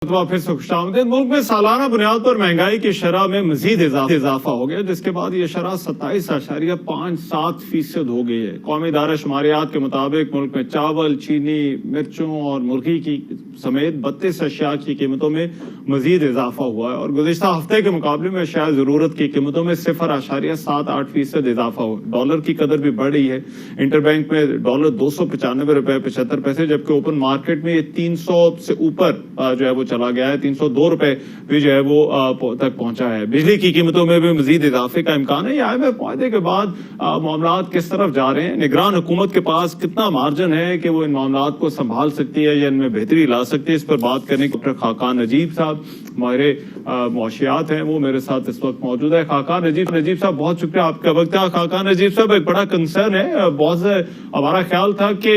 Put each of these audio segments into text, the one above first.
फिर से खुशामदीद। मुल्क में सालाना बुनियाद पर महंगाई की शरह में मजीद इजाफा हो गया, जिसके बाद ये शरह 27.57% हो गई है। कौमी इदारा शुमारियात के मुताबिक मुल्क में चावल, चीनी, मिर्चों और मुर्गी की समेत 32 अशिया की कीमतों में मजीद इजाफा हुआ है और गुज़िश्ता हफ्ते के मुकाबले में अशिया जरूरत की कीमतों में 0.78% इजाफा हुआ। डॉलर की कदर भी बढ़ रही है। इंटरबैंक में डॉलर 295 रुपए 75 पैसे, जबकि ओपन मार्केट में ये 300 से ऊपर जो है वो चला गया है। 302 रुपए भी जो है वो तक पहुंचा है। बिजली की कीमतों में भी मजीद इजाफे का इम्कान है। IMF मुआहदे के बाद मामलात किस तरफ जा रहे हैं, निगरान हुकूमत के पास कितना मार्जिन है कि वो इन मामलात को संभाल सकती है या इनमें बेहतरी ला सकती है, इस पर बात करने के डॉक्टर खाकान नजीब साहब माहिर मुआशियात हैं, वो मेरे साथ इस वक्त मौजूद है। खाकान नजीब साहब, बहुत शुक्रिया आपका वक्त। खाकान नजीब साहब, एक बड़ा कंसर्न है, बहुत हमारा ख्याल था कि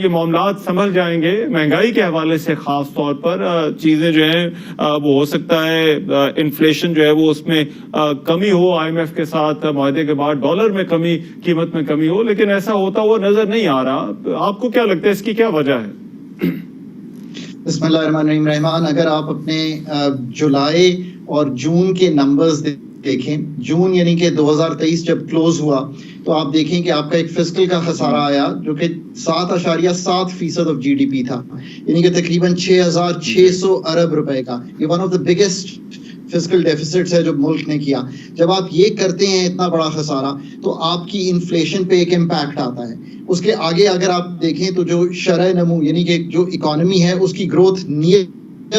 ये मामलात संभल जाएंगे महंगाई के हवाले से, खास तौर पर चीजें जो है वो हो सकता है इन्फ्लेशन जो है वो उसमें कमी हो, IMF के साथ मुआहदे के बाद डॉलर में कमी, कीमत में कमी हो, लेकिन ऐसा होता हुआ नजर नहीं आ रहा। आपको क्या लगता है, इसकी क्या वजह है? बिस्मिल्लाहिर्रहमानिर्रहीम। अगर आप अपने जुलाई और जून के नंबर्स देखें, जून यानी कि 2023 जब क्लोज हुआ तो आप देखें कि आपका एक फिस्कल का खसारा आया जो कि 7.7% ऑफ GDP था, यानी कि तकरीबन 6,600 अरब रुपए का। ये one of the biggest fiscal deficits है जो मुल्क ने किया। जब आप ये करते हैं इतना बड़ा खसारा, तो आपकी इन्फ्लेशन पे एक इम्पैक्ट आता है। उसके आगे अगर आप देखें तो जो शरह नमू यानी कि जो इकोनॉमी है उसकी ग्रोथ नियर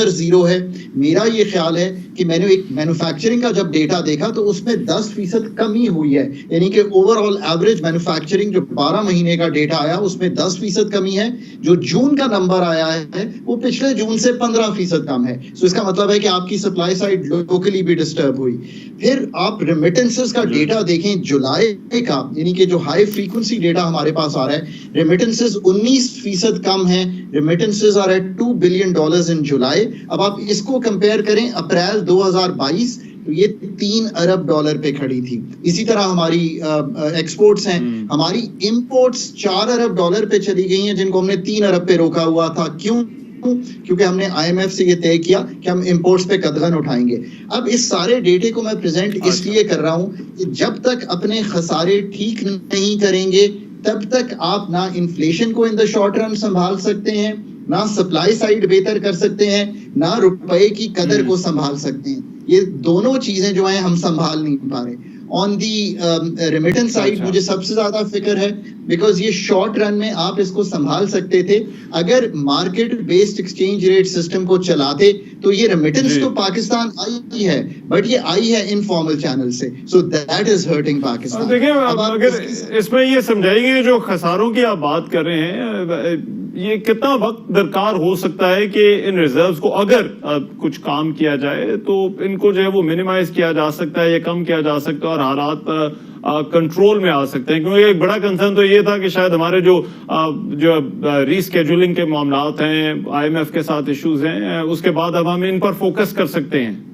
जीरो है। मेरा ये ख्याल है कि मैंने एक मैन्युफैक्चरिंग का जब डेटा देखा तो उसमें 10% कमी हुई है, यानी कि ओवरऑल एवरेज मैन्युफैक्चरिंग जो 12 महीने का डेटा आया उसमें 10% कमी है। जो जून का नंबर आया है वो पिछले जून से 15% कम है। सो इसका मतलब है कि आपकी सप्लाई साइड लोकली भी डिस्टर्ब हुई। फिर आप रेमिटेंसेस का डेटा देखें जुलाई का, यानी कि जो हाई फ्रीक्वेंसी डेटा हमारे पास आ रहा है, रेमिटेंसेस 19% कम है। Remittances are at $2 billion in July. अब आप इसको कंपेयर करें अप्रैल 2022 तो ये $3 अरब पे खड़ी थी। इसी तरह हमारी एक्सपोर्ट्स हैं, हमारी इंपोर्ट्स $4 अरब पे चली गई हैं, जिनको हमने $3 अरब पे रोका हुआ था। क्यों? क्योंकि हमने IMF से ये तय किया कि हम इंपोर्ट्स पे कदगन उठाएंगे। अब इस सारे डेटे को मैं प्रेजेंट इसलिए कर रहा हूं कि जब तक अपने खसारे ठीक नहीं करेंगे तब तक आप ना इन्फ्लेशन को इन द शॉर्ट रन संभाल सकते हैं, ना सप्लाई साइड बेहतर कर सकते हैं, ना रुपए की कदर को संभाल सकते हैं। ये दोनों चीजें जो हैं हम संभाल नहीं पा रहे। ऑन दी रेमिटेंस साइड मुझे सबसे ज्यादा फिक्र है, बिकॉज ये शॉर्ट रन में आप इसको संभाल सकते थे अगर market based exchange rate system को चलाते। तो ये रेमिटेंस तो पाकिस्तान आई है, बट ये आई है इनफॉर्मल चैनल से, so that is hurting Pakistan. देखिए, अगर इसमें ये समझाइए जो खसारों की आप बात कर रहे हैं, ये कितना वक्त दरकार हो सकता है कि इन रिजर्व्स को अगर कुछ काम किया जाए तो इनको जो है वो मिनिमाइज किया जा सकता है या कम किया जा सकता है और हालात कंट्रोल में आ सकते हैं? क्योंकि एक बड़ा कंसर्न तो ये था कि शायद हमारे जो रीस्केड्यूलिंग के मामलात हैं, IMF के साथ इश्यूज हैं, उसके बाद अब हम इन पर फोकस कर सकते हैं।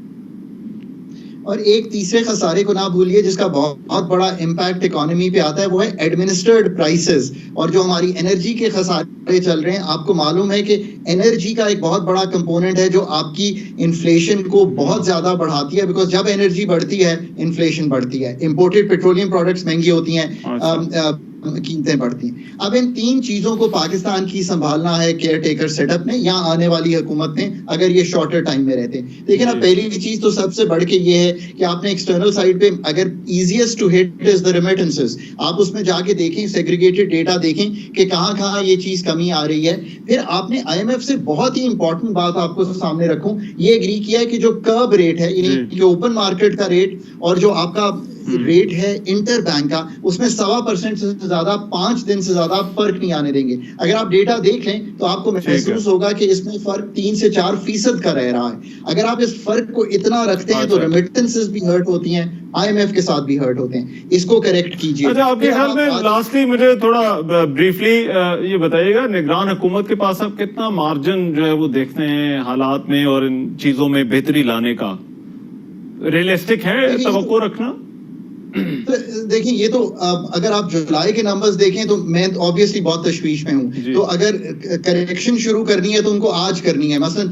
और एक तीसरे खसारे को ना भूलिए जिसका बहुत बड़ा इम्पैक्ट इकोनॉमी पे आता है, वो है एडमिनिस्टर्ड प्राइसेस। और जो हमारी एनर्जी के खसारे चल रहे हैं, आपको मालूम है कि एनर्जी का एक बहुत बड़ा कंपोनेंट है जो आपकी इन्फ्लेशन को बहुत ज्यादा बढ़ाती है, बिकॉज जब एनर्जी बढ़ती है इन्फ्लेशन बढ़ती है, इंपोर्टेड पेट्रोलियम प्रोडक्ट्स महंगी होती हैं, कीमतें बढ़ती हैं। अब इन तीन चीजों को पाकिस्तान की संभालना है केयर टेकर सेटअप ने, यहाँ आने वाली हुकूमत ने, अगर ये शॉर्टर टाइम में रहते। लेकिन अब पहली चीज तो सबसे बढ़ के ये है कि आपने एक्सटर्नल साइड पे अगर easiest to hit is the remittances, आप उसमें जाके देखें, सेग्रीगेटेड डेटा देखें कि कहाँ कहाँ ये चीज कमी आ रही है। फिर आपने IMF से बहुत ही इंपॉर्टेंट बात आपको सामने रखूं, ये एग्री किया है कि जो कर्ब रेट है, यानी ओपन मार्केट का रेट और जो आपका रेट है इंटर बैंक का, उसमें 1.25% से ज्यादा 5 दिन से ज्यादा फर्क नहीं आने देंगे। अगर आप डेटा देख लें तो आपको महसूस होगा कि इसमें फर्क 3 से 4% का रह रहा है। अगर आप इस फर्क को इतना रखते हैं तो रेमिटेंसेस भी हर्ट होती हैं, IMF के साथ भी हर्ट होते हैं। इसको करेक्ट कीजिए। अच्छा, आपके ख्याल में लास्टली मुझे थोड़ा ब्रीफली ये बताइएगा, निगरान हुकूमत के पास अब कितना मार्जिन जो है वो देखते हैं हालात में और इन चीजों में बेहतरी लाने का? रियलिस्टिक है तवक्को रखना? तो देखिए ये तो अगर आप जुलाई के नंबर्स देखें तो मैं ऑब्वियसली बहुत तशवीश में हूं। तो अगर करेक्शन शुरू करनी है तो उनको आज करनी है। मसलन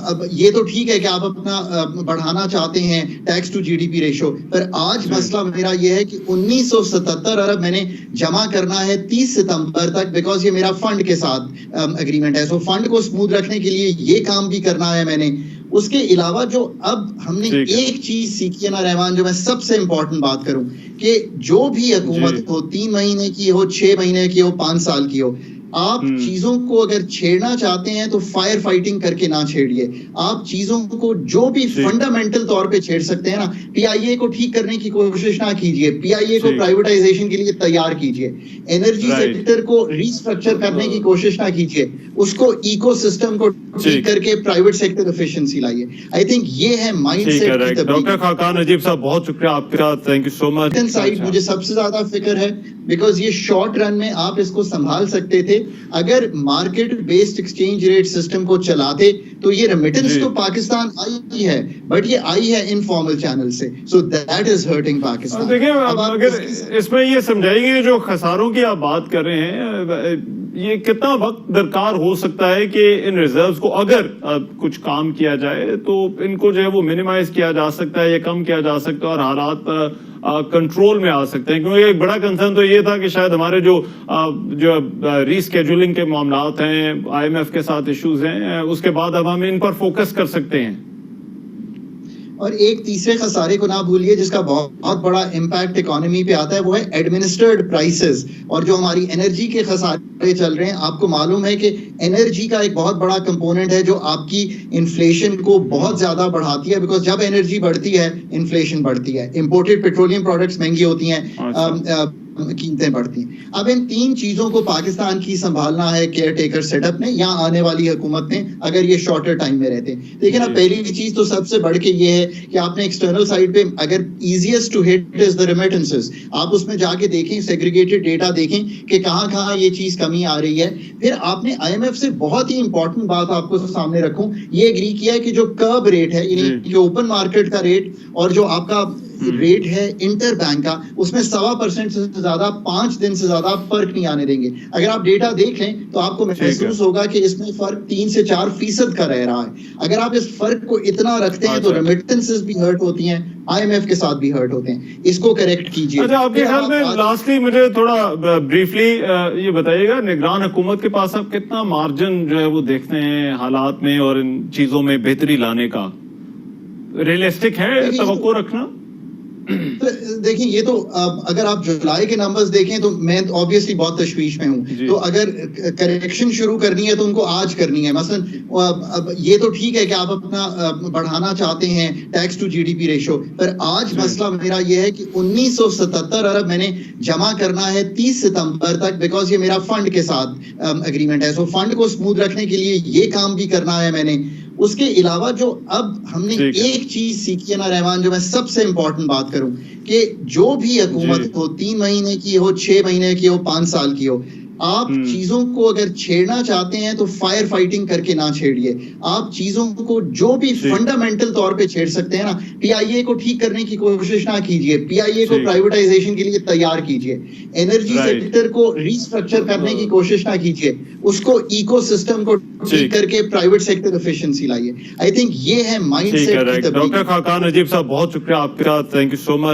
अब ये तो ठीक है कि आप अपना बढ़ाना चाहते हैं टैक्स टू जीडीपी रेशो, पर आज मसला मेरा ये है कि 1977 अरब मैंने जमा करना है 30 सितंबर तक, बिकॉज ये मेरा फंड के साथ एग्रीमेंट है। सो फंड को स्मूथ रखने के लिए ये काम भी करना है मैंने। उसके अलावा जो अब हमने एक चीज सीखी है ना रहमान, जो मैं सबसे इंपॉर्टेंट बात करूं, कि जो भी हुकूमत हो 3 महीने की हो, 6 महीने की हो, 5 साल की हो, आप चीजों को अगर छेड़ना चाहते हैं तो फायर फाइटिंग करके ना छेड़िए। आप चीजों को जो भी फंडामेंटल तौर पे छेड़ सकते हैं ना, पीआईए को ठीक करने की कोशिश ना कीजिए, पीआईए को प्राइवेटाइजेशन के लिए तैयार कीजिए, एनर्जी सेक्टर को रिस्ट्रक्चर करने की कोशिश ना कीजिए, उसको इकोसिस्टम को ठीक करके प्राइवेट सेक्टर एफिशिएंसी लाइए। आई थिंक ये है माइंडसेट। डॉक्टर खाकान नजीब साहब, बहुत शुक्रिया आपका, thank you so much. Side मुझे सबसे ज्यादा फिक्र है, बिकॉज ये शॉर्ट रन में आप इसको संभाल सकते थे अगर market based exchange rate system को चलाते। तो ये रेमिटेंस तो पाकिस्तान आई है, बट ये आई है इनफॉर्मल चैनल से, so that is hurting Pakistan. देखिए, अगर इसमें ये समझाएंगे जो खसारों की आप बात कर रहे हैं, ये कितना वक्त दरकार हो सकता है कि इन रिजर्व्स को अगर कुछ काम किया जाए तो इनको जो है वो मिनिमाइज किया जा सकता है या कम किया जा सकता है और हालात कंट्रोल में आ सकते हैं? क्योंकि एक बड़ा कंसर्न तो ये था कि शायद हमारे जो रीस्केड्यूलिंग के मामलात हैं, आईएमएफ के साथ इश्यूज हैं, उसके बाद अब हम इन पर फोकस कर सकते हैं। और एक तीसरे खसारे को ना भूलिए जिसका बहुत बड़ा इम्पैक्ट इकोनॉमी पे आता है, वो है एडमिनिस्टर्ड प्राइसेस। और जो हमारी एनर्जी के खसारे चल रहे हैं, आपको मालूम है कि एनर्जी का एक बहुत बड़ा कंपोनेंट है जो आपकी इन्फ्लेशन को बहुत ज्यादा बढ़ाती है, बिकॉज जब एनर्जी बढ़ती है इन्फ्लेशन बढ़ती है, इंपोर्टेड पेट्रोलियम प्रोडक्ट्स महंगी होती हैं, कीमतें बढ़ती हैं। अब इन 3 चीजों को पाकिस्तान की संभालना है केयर टेकर सेटअप ने या आने वाली हुकूमत ने, अगर ये शॉर्टर टाइम में रहते। देखिए ना, पहली चीज तो सबसे बढ़ के ये है कि आपने एक्सटर्नल साइड पे अगर easiest to hit is the remittances, आप उसमें जाके देखें, सेग्रीगेटेड डेटा देखें कि कहां ये चीज कमी आ रही है। फिर आपने आईएमएफ से बहुत ही इंपॉर्टेंट बात आपको सामने रखूं, ये एग्री किया है कि जो कर्ब रेट है, यानी जो ओपन मार्केट का रेट और जो आपका रेट है इंटर बैंक का, उसमें 1.25% से ज्यादा 5 दिन से ज्यादा फर्क नहीं आने देंगे। अगर आप डेटा देख लें तो आपको महसूस होगा कि इसमें फर्क 3 से 4% का रह रहा है। अगर आप इस फर्क को इतना रखते हैं तो रेमिटेंसेस भी हर्ट होती हैं, आईएमएफ के साथ भी हर्ट होते हैं। इसको करेक्ट कीजिए। अच्छा, आपके ख्याल में लास्टली मुझे थोड़ा ब्रीफली ये बताइएगा, निगरान हुकूमत के पास अब कितना मार्जिन जो है वो देखते हैं हालात में और इन चीजों में बेहतरी लाने का? रियलिस्टिक है तवक्को रखना? तो देखिए ये तो अगर आप जुलाई के नंबर्स देखें तो मैं ऑब्वियसली बहुत तशवीश में हूं। तो अगर करेक्शन शुरू करनी है तो उनको आज करनी है। मसलन अब ये तो ठीक है कि आप अपना बढ़ाना चाहते हैं टैक्स टू जीडीपी रेशो, पर आज मसला मेरा ये है कि 1977 अरब मैंने जमा करना है 30 सितंबर तक, बिकॉज ये मेरा फंड के साथ एग्रीमेंट है। सो फंड को स्मूथ रखने के लिए ये काम भी करना है मैंने। उसके अलावा जो अब हमने एक चीज सीखी है ना रहमान, जो मैं सबसे इंपॉर्टेंट बात करूं, कि जो भी हुकूमत हो 3 महीने की हो, 6 महीने की हो, 5 साल की हो, आप चीजों को अगर छेड़ना चाहते हैं तो फायर फाइटिंग करके ना छेड़िए। आप चीजों को जो भी फंडामेंटल तौर पे छेड़ सकते हैं ना, पीआईए को ठीक करने की कोशिश ना कीजिए, पीआईए को प्राइवेटाइजेशन के लिए तैयार कीजिए, एनर्जी सेक्टर को रिस्ट्रक्चर करने की कोशिश ना कीजिए, उसको इकोसिस्टम को ठीक करके प्राइवेट सेक्टर एफिशिएंसी लाइए। आई थिंक ये है माइंडसेट। डॉक्टर खाकान नजीब साहब, बहुत शुक्रिया आपका, थैंक यू सो मच।